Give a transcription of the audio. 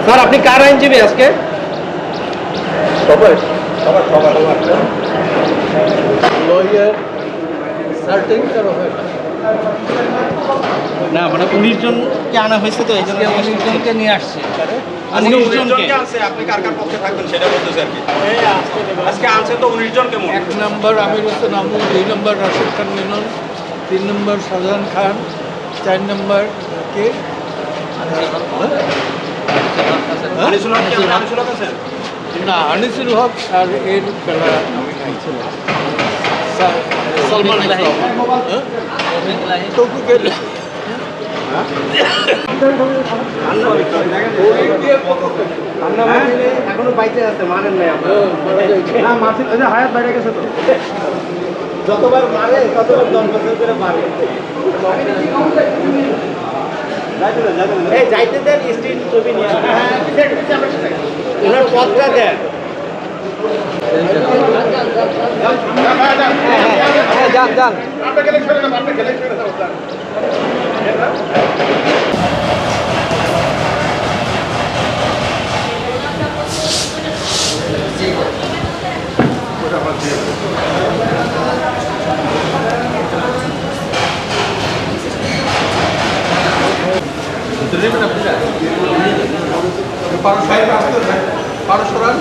Sir আপনি কার আইনজীবী আজকে? সবাই লয়ার সার্টিং করা হয় না মানে 19 জনকে আনা হয়েছে তো এই জন্য 19 জনকে নিয়ে আসছে। আজকে 19 জনকে আনছে, আপনি কার কার পক্ষে থাকবেন সেটা বলতেছে আর কি। আজকে আনছে তো 19 জনকে মোট। 1 নম্বর আমির হোসেন আমু, 2 নম্বর রাশেদ খান মিলন, 3 নম্বর শাহজাহান খান, 4 নম্বর কে আনিসুল হক কি আপনি আনিসুল হক আছেন? না আনিসুল হক আর এর বেলা আমি খাইছিলাম সলমান তৌফিকের এখনো বাইতে আছে মানেন নাই না মাসিদ ওই যে হায়াত বাইরে গেছে তো যতবার মারে ততবার 10 বছর করে মারে এই যাইতে দেন স্ট্রিট ছবি নিয়ে ওনার পথটা দেন যান যান পারো সরান